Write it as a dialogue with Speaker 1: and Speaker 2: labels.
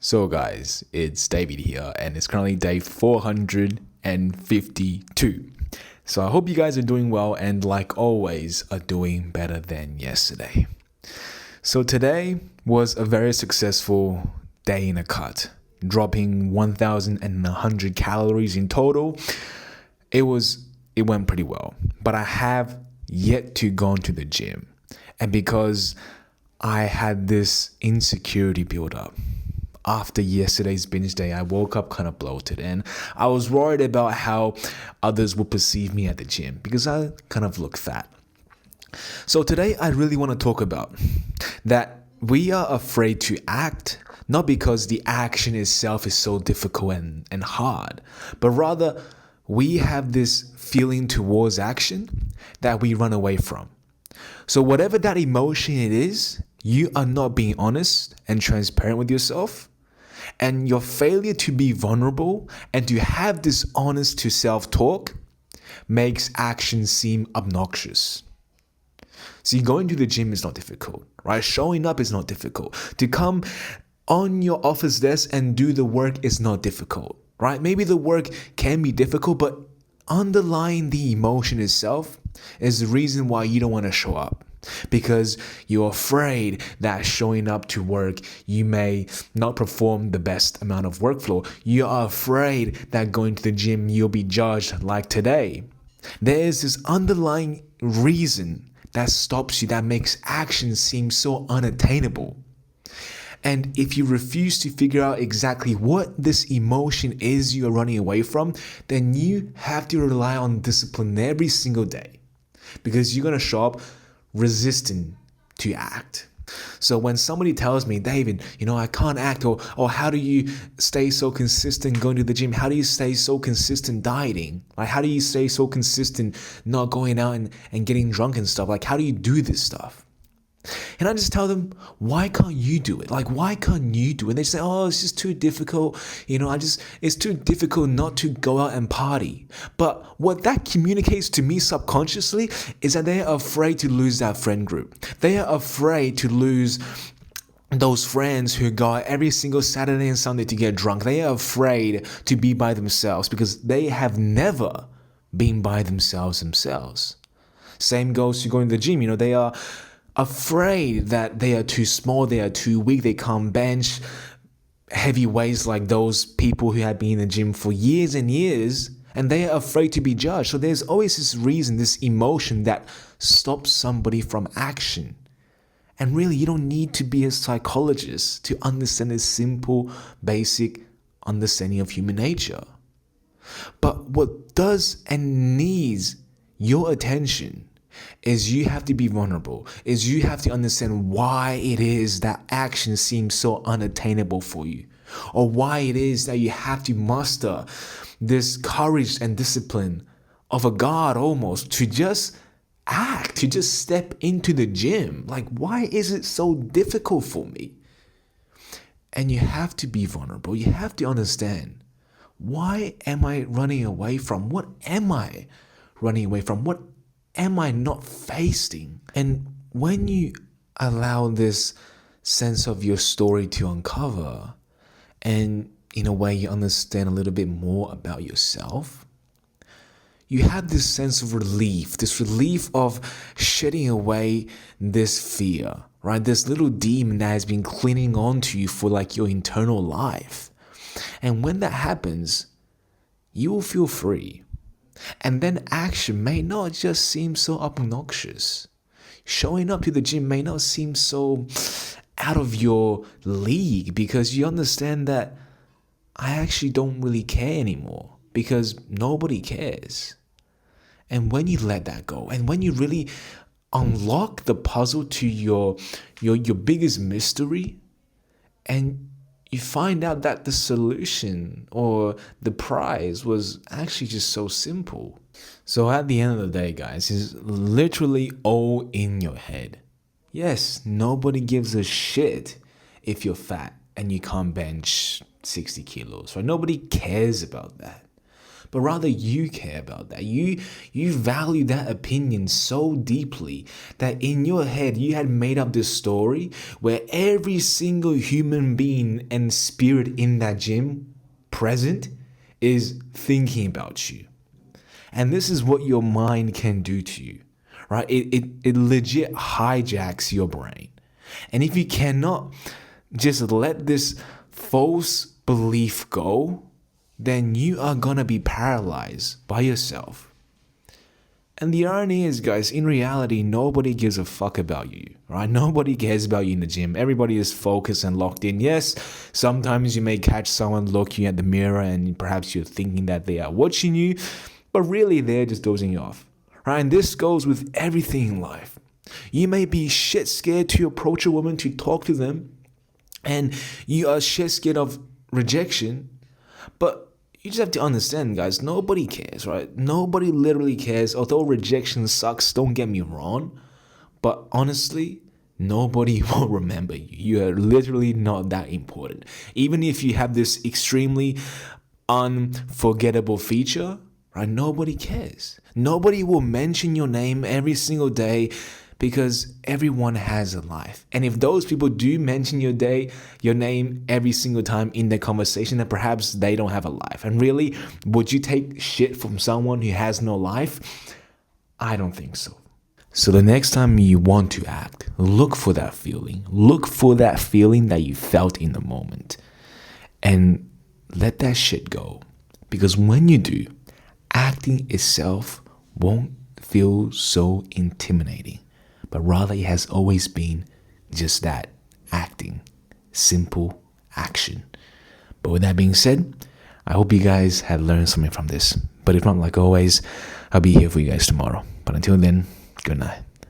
Speaker 1: So guys, it's David here and it's currently day 452. So I hope you guys are doing well and like always are doing better than yesterday. So today was a very successful day in a cut, dropping 1,100 calories in total. It went pretty well, but I have yet to go to the gym. And because I had this insecurity build up, after yesterday's binge day, I woke up kind of bloated and I was worried about how others would perceive me at the gym because I kind of look fat. So today I really want to talk about that we are afraid to act, not because the action itself is so difficult and hard, but rather we have this feeling towards action that we run away from. So whatever that emotion it is, you are not being honest and transparent with yourself. And your failure to be vulnerable and to have this honest to self-talk makes action seem obnoxious. See, going to the gym is not difficult, right? Showing up is not difficult. To come on your office desk and do the work is not difficult, right? Maybe the work can be difficult, but underlying the emotion itself is the reason why you don't want to show up. Because you're afraid that showing up to work, you may not perform the best amount of workflow. You are afraid that going to the gym, you'll be judged like today. There is this underlying reason that stops you, that makes action seem so unattainable. And if you refuse to figure out exactly what this emotion is you're running away from, then you have to rely on discipline every single day. Because you're going to show up resistant to act. So when somebody tells me, David, I can't act, or how do you stay so consistent going to the gym? How do you stay so consistent dieting? Like, how do you stay so consistent not going out and getting drunk and stuff? Like, how do you do this stuff? And I just tell them, why can't you do it? Like, why can't you do it? And they say, oh, it's just too difficult. It's too difficult not to go out and party. But what that communicates to me subconsciously is that they are afraid to lose that friend group. They are afraid to lose those friends who go out every single Saturday and Sunday to get drunk. They are afraid to be by themselves because they have never been by themselves. Same goes to going to the gym. They are afraid that they are too small, they are too weak, they can't bench heavy weights like those people who have been in the gym for years and years, and they are afraid to be judged. So there's always this reason, this emotion that stops somebody from action. And really, you don't need to be a psychologist to understand this simple, basic understanding of human nature. But what does and needs your attention is you have to be vulnerable, is you have to understand why it is that action seems so unattainable for you, or why it is that you have to muster this courage and discipline of a god almost to just act, to just step into the gym. Like, why is it so difficult for me? And you have to be vulnerable. You have to understand, why am I running away from? What am I running away from? What am I not facing? And when you allow this sense of your story to uncover, and in a way you understand a little bit more about yourself, you have this sense of relief, this relief of shedding away this fear, right? This little demon that has been clinging on to you for like your internal life. And when that happens, you will feel free. And then action may not just seem so obnoxious. Showing up to the gym may not seem so out of your league because you understand that I actually don't really care anymore because nobody cares. And when you let that go, and when you really unlock the puzzle to your biggest mystery, and you find out that the solution or the prize was actually just so simple. So at the end of the day, guys, it's literally all in your head. Yes, nobody gives a shit if you're fat and you can't bench 60 kilos, right? Nobody cares about that. but rather you care about that. You value that opinion so deeply that in your head you had made up this story where every single human being and spirit in that gym present is thinking about you. And this is what your mind can do to you, right? It legit hijacks your brain. And if you cannot just let this false belief go, then you are gonna be paralyzed by yourself. And the irony is, guys, in reality, nobody gives a fuck about you, right? Nobody cares about you in the gym. Everybody is focused and locked in. Yes, sometimes you may catch someone looking at the mirror and perhaps you're thinking that they are watching you, but really they're just dozing you off, right? And this goes with everything in life. You may be shit scared to approach a woman, to talk to them, and you are shit scared of rejection, but you just have to understand, guys, nobody cares, right? Nobody literally cares. Although rejection sucks, don't get me wrong, but honestly, nobody will remember you. You are literally not that important. Even if you have this extremely unforgettable feature, right? Nobody cares. Nobody will mention your name every single day, because everyone has a life. And if those people do mention your name every single time in their conversation, then perhaps they don't have a life. And really, would you take shit from someone who has no life? I don't think so. So the next time you want to act, look for that feeling. Look for that feeling that you felt in the moment. And let that shit go. Because when you do, acting itself won't feel so intimidating. But rather it has always been just that, acting, simple action. But with that being said, I hope you guys had learned something from this. But if not, like always, I'll be here for you guys tomorrow. But until then, good night.